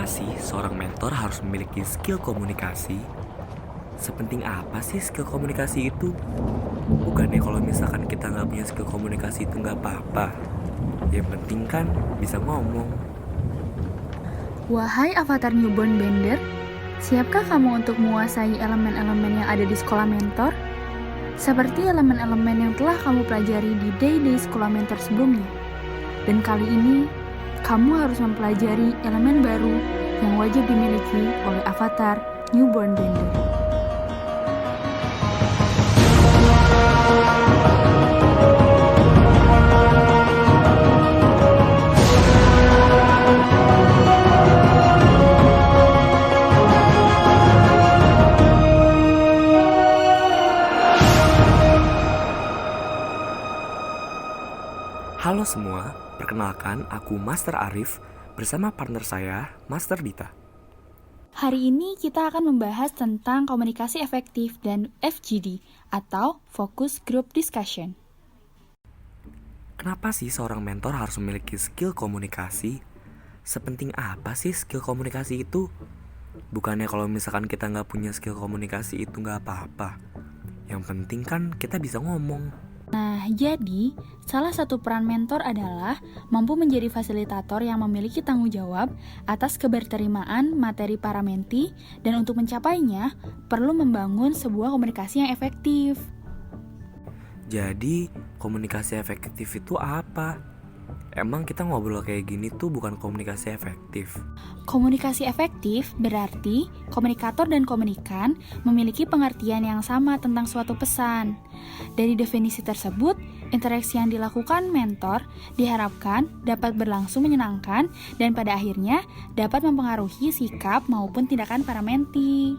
Kenapa sih seorang mentor harus memiliki skill komunikasi? Sepenting apa sih skill komunikasi itu? Bukannya kalau misalkan kita nggak punya skill komunikasi itu nggak apa-apa. Yang penting kan bisa ngomong. Wahai avatar newborn bender, siapkah kamu untuk menguasai elemen-elemen yang ada di sekolah mentor? Seperti elemen-elemen yang telah kamu pelajari di day-day sekolah mentor sebelumnya. Dan kali ini, kamu harus mempelajari elemen baru yang wajib dimiliki oleh avatar newborn bender. Halo semua, perkenalkan aku Master Arif bersama partner saya, Master Dita. Hari ini kita akan membahas tentang komunikasi efektif dan FGD atau Focus Group Discussion. Kenapa sih seorang mentor harus memiliki skill komunikasi? Sepenting apa sih skill komunikasi itu? Bukannya kalau misalkan kita nggak punya skill komunikasi itu nggak apa-apa. Yang penting kan kita bisa ngomong. Nah, jadi salah satu peran mentor adalah mampu menjadi fasilitator yang memiliki tanggung jawab atas keberterimaan materi para menti, dan untuk mencapainya perlu membangun sebuah komunikasi yang efektif. Jadi, komunikasi efektif itu apa? Emang kita ngobrol kayak gini tuh bukan komunikasi efektif? Komunikasi efektif berarti komunikator dan komunikan memiliki pengertian yang sama tentang suatu pesan. Dari definisi tersebut, interaksi yang dilakukan mentor diharapkan dapat berlangsung menyenangkan dan pada akhirnya dapat mempengaruhi sikap maupun tindakan para menti.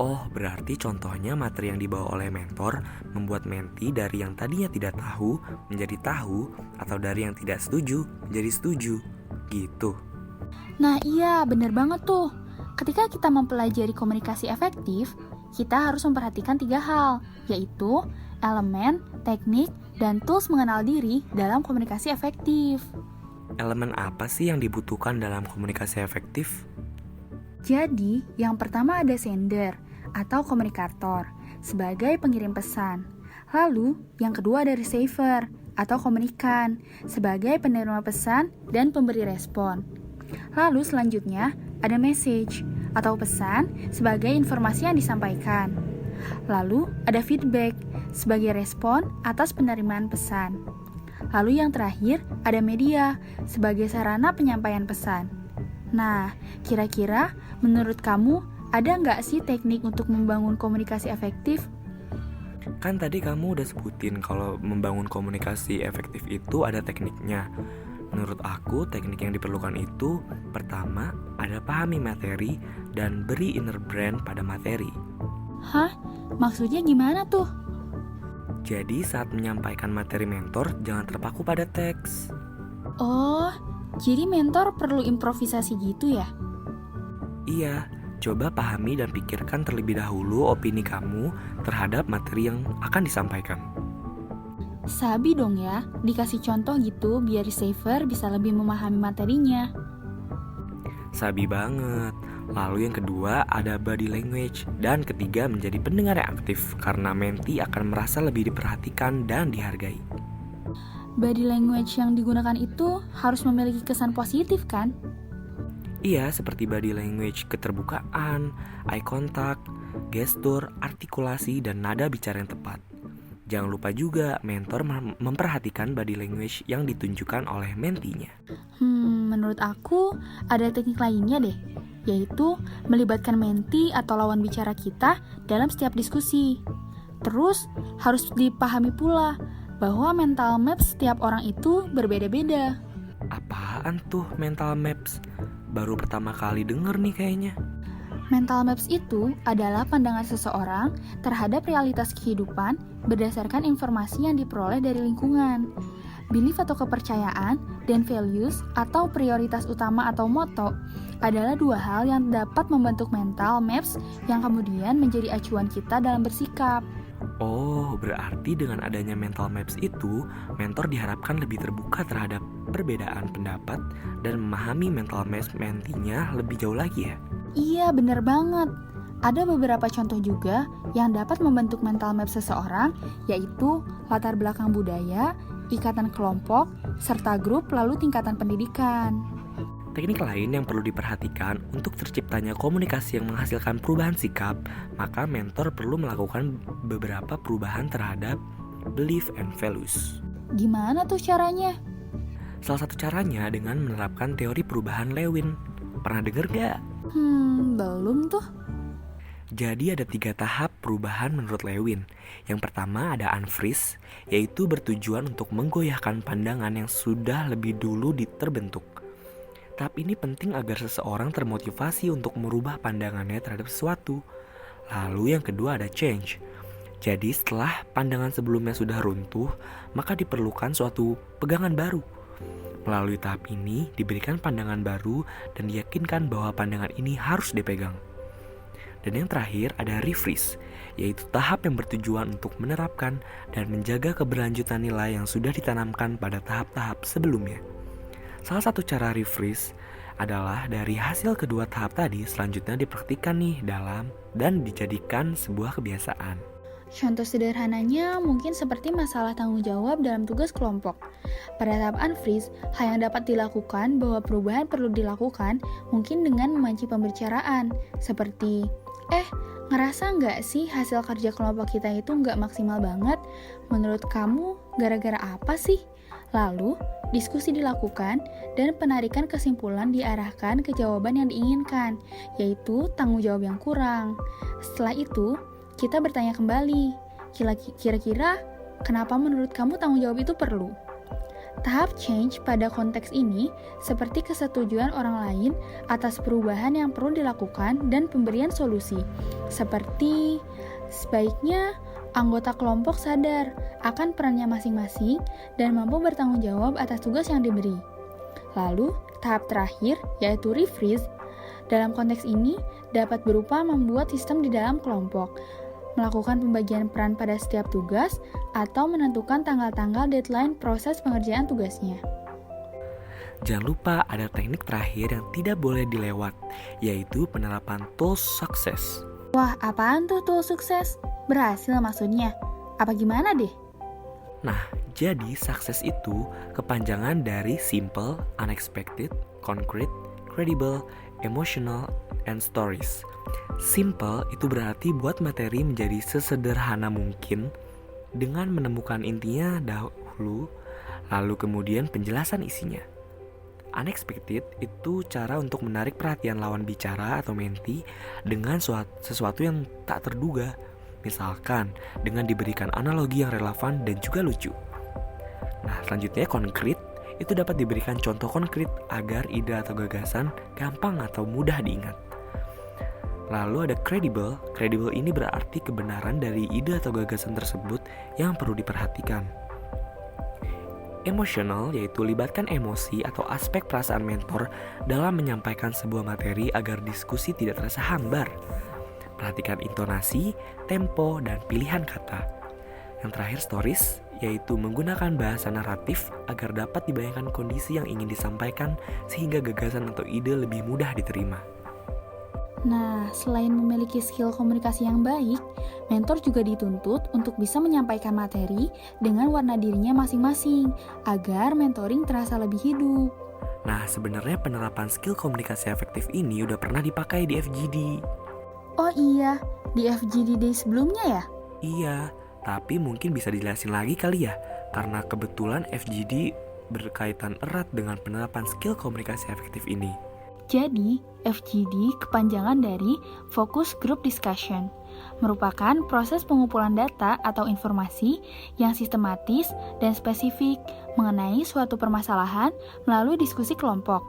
Oh, berarti contohnya materi yang dibawa oleh mentor membuat menti dari yang tadinya tidak tahu menjadi tahu, atau dari yang tidak setuju menjadi setuju, gitu. Nah iya, bener banget tuh. Ketika kita mempelajari komunikasi efektif, kita harus memperhatikan 3 hal, yaitu elemen, teknik, dan tools mengenal diri dalam komunikasi efektif. Elemen apa sih yang dibutuhkan dalam komunikasi efektif? Jadi, yang pertama ada sender atau komunikator sebagai pengirim pesan. Lalu, yang kedua ada receiver atau komunikan sebagai penerima pesan dan pemberi respon. Lalu selanjutnya ada message atau pesan sebagai informasi yang disampaikan. Lalu ada feedback sebagai respon atas penerimaan pesan. Lalu yang terakhir ada media sebagai sarana penyampaian pesan. Nah, kira-kira menurut kamu ada nggak sih teknik untuk membangun komunikasi efektif? Kan tadi kamu udah sebutin kalau membangun komunikasi efektif itu ada tekniknya. Menurut aku, teknik yang diperlukan itu pertama, ada pahami materi dan beri inner brand pada materi. Hah? Maksudnya gimana tuh? Jadi saat menyampaikan materi mentor, jangan terpaku pada teks. Oh, jadi mentor perlu improvisasi gitu ya? Iya, coba pahami dan pikirkan terlebih dahulu opini kamu terhadap materi yang akan disampaikan. Sabi dong ya, dikasih contoh gitu biar receiver bisa lebih memahami materinya. Sabi banget. Lalu yang kedua ada body language. Dan ketiga menjadi pendengar yang aktif, karena menti akan merasa lebih diperhatikan dan dihargai. Body language yang digunakan itu harus memiliki kesan positif kan? Iya, seperti body language keterbukaan, eye contact, gestur, artikulasi, dan nada bicara yang tepat. Jangan lupa juga mentor memperhatikan body language yang ditunjukkan oleh mentinya. Menurut aku ada teknik lainnya deh, yaitu melibatkan menti atau lawan bicara kita dalam setiap diskusi. Terus harus dipahami pula bahwa mental maps setiap orang itu berbeda-beda. Apaan tuh mental maps? Baru pertama kali denger nih kayaknya. Mental maps itu adalah pandangan seseorang terhadap realitas kehidupan berdasarkan informasi yang diperoleh dari lingkungan. Belief atau kepercayaan dan values atau prioritas utama atau motto adalah 2 hal yang dapat membentuk mental maps yang kemudian menjadi acuan kita dalam bersikap. Oh, berarti dengan adanya mental maps itu, mentor diharapkan lebih terbuka terhadap perbedaan pendapat dan memahami mental maps mentinya lebih jauh lagi ya? Iya, bener banget. Ada beberapa contoh juga yang dapat membentuk mental map seseorang, yaitu latar belakang budaya, ikatan kelompok, serta grup lalu tingkatan pendidikan. Teknik lain yang perlu diperhatikan untuk terciptanya komunikasi yang menghasilkan perubahan sikap, maka mentor perlu melakukan beberapa perubahan terhadap belief and values. Gimana tuh caranya? Salah satu caranya dengan menerapkan teori perubahan Lewin. Pernah denger gak? Belum tuh. Jadi ada 3 tahap perubahan menurut Lewin. Yang pertama ada unfreeze, yaitu bertujuan untuk menggoyahkan pandangan yang sudah lebih dulu terbentuk. Tahap ini penting agar seseorang termotivasi untuk merubah pandangannya terhadap sesuatu. Lalu yang kedua ada change. Jadi setelah pandangan sebelumnya sudah runtuh, maka diperlukan suatu pegangan baru. Melalui tahap ini diberikan pandangan baru dan diyakinkan bahwa pandangan ini harus dipegang. Dan yang terakhir ada refreeze, yaitu tahap yang bertujuan untuk menerapkan dan menjaga keberlanjutan nilai yang sudah ditanamkan pada tahap-tahap sebelumnya. Salah satu cara refreeze adalah dari hasil kedua tahap tadi selanjutnya dipraktikkan nih dalam dan dijadikan sebuah kebiasaan. Contoh sederhananya mungkin seperti masalah tanggung jawab dalam tugas kelompok. Pada tahap unfreeze, hal yang dapat dilakukan bahwa perubahan perlu dilakukan mungkin dengan memancing pembicaraan, seperti, ngerasa nggak sih hasil kerja kelompok kita itu nggak maksimal banget? Menurut kamu, gara-gara apa sih? Lalu, diskusi dilakukan dan penarikan kesimpulan diarahkan ke jawaban yang diinginkan, yaitu tanggung jawab yang kurang. Setelah itu, kita bertanya kembali, kira-kira kenapa menurut kamu tanggung jawab itu perlu? Tahap change pada konteks ini seperti kesetujuan orang lain atas perubahan yang perlu dilakukan dan pemberian solusi. Seperti, sebaiknya anggota kelompok sadar akan perannya masing-masing dan mampu bertanggung jawab atas tugas yang diberi. Lalu, tahap terakhir yaitu refreeze. Dalam konteks ini dapat berupa membuat sistem di dalam kelompok, melakukan pembagian peran pada setiap tugas, atau menentukan tanggal-tanggal deadline proses pengerjaan tugasnya. Jangan lupa ada teknik terakhir yang tidak boleh dilewat, yaitu penerapan tools sukses. Wah, apaan tuh tool sukses? Berhasil maksudnya? Apa gimana deh? Nah, jadi sukses itu kepanjangan dari simple, unexpected, concrete, credible, emotional, and stories. Simple itu berarti buat materi menjadi sesederhana mungkin dengan menemukan intinya dahulu, lalu kemudian penjelasan isinya. Unexpected itu cara untuk menarik perhatian lawan bicara atau menti dengan sesuatu yang tak terduga. Misalkan dengan diberikan analogi yang relevan dan juga lucu. Nah, selanjutnya konkret itu dapat diberikan contoh konkret agar ide atau gagasan gampang atau mudah diingat. Lalu ada credible. Credible ini berarti kebenaran dari ide atau gagasan tersebut yang perlu diperhatikan. Emotional yaitu libatkan emosi atau aspek perasaan mentor dalam menyampaikan sebuah materi agar diskusi tidak terasa hambar. Perhatikan intonasi, tempo, dan pilihan kata. Yang terakhir stories, yaitu menggunakan bahasa naratif agar dapat dibayangkan kondisi yang ingin disampaikan sehingga gagasan atau ide lebih mudah diterima. Nah, selain memiliki skill komunikasi yang baik, mentor juga dituntut untuk bisa menyampaikan materi dengan warna dirinya masing-masing agar mentoring terasa lebih hidup. Nah, sebenarnya penerapan skill komunikasi efektif ini udah pernah dipakai di FGD. Oh iya, di FGD Day sebelumnya ya? Iya, tapi mungkin bisa dijelasin lagi kali ya, karena kebetulan FGD berkaitan erat dengan penerapan skill komunikasi efektif ini. Jadi, FGD kepanjangan dari Focus Group Discussion, merupakan proses pengumpulan data atau informasi yang sistematis dan spesifik mengenai suatu permasalahan melalui diskusi kelompok.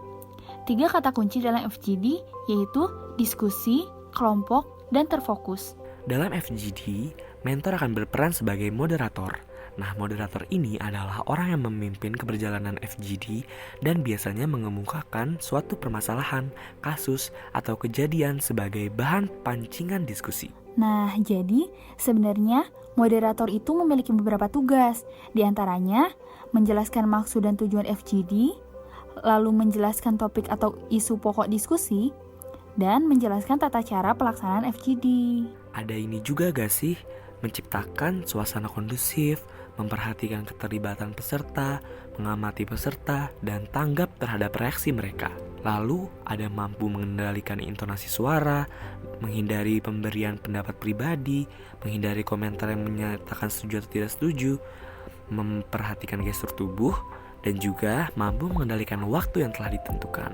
3 kata kunci dalam FGD yaitu diskusi, kelompok, dan terfokus. Dalam FGD, mentor akan berperan sebagai moderator. Nah, moderator ini adalah orang yang memimpin keberjalanan FGD dan biasanya mengemukakan suatu permasalahan, kasus, atau kejadian sebagai bahan pancingan diskusi. Nah, jadi sebenarnya moderator itu memiliki beberapa tugas. Di antaranya, menjelaskan maksud dan tujuan FGD, lalu menjelaskan topik atau isu pokok diskusi, dan menjelaskan tata cara pelaksanaan FGD. Ada ini juga gak sih? Menciptakan suasana kondusif, memperhatikan keterlibatan peserta, mengamati peserta, dan tanggap terhadap reaksi mereka. Lalu, ada mampu mengendalikan intonasi suara, menghindari pemberian pendapat pribadi, menghindari komentar yang menyatakan setuju atau tidak setuju, memperhatikan gestur tubuh, dan juga mampu mengendalikan waktu yang telah ditentukan.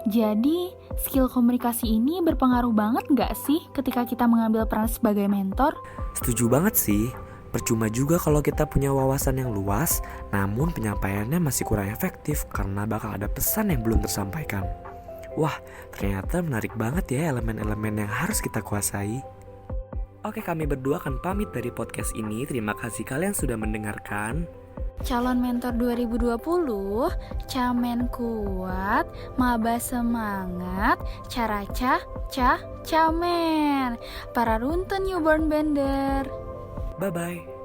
Jadi, skill komunikasi ini berpengaruh banget nggak sih ketika kita mengambil peran sebagai mentor? Setuju banget sih. Percuma juga kalau kita punya wawasan yang luas, namun penyampaiannya masih kurang efektif karena bakal ada pesan yang belum tersampaikan. Wah, ternyata menarik banget ya elemen-elemen yang harus kita kuasai. Oke, kami berdua akan pamit dari podcast ini. Terima kasih kalian sudah mendengarkan. Calon mentor 2020, Camen kuat, maba semangat, cara camen. Para runtun newborn bender. Bye-bye.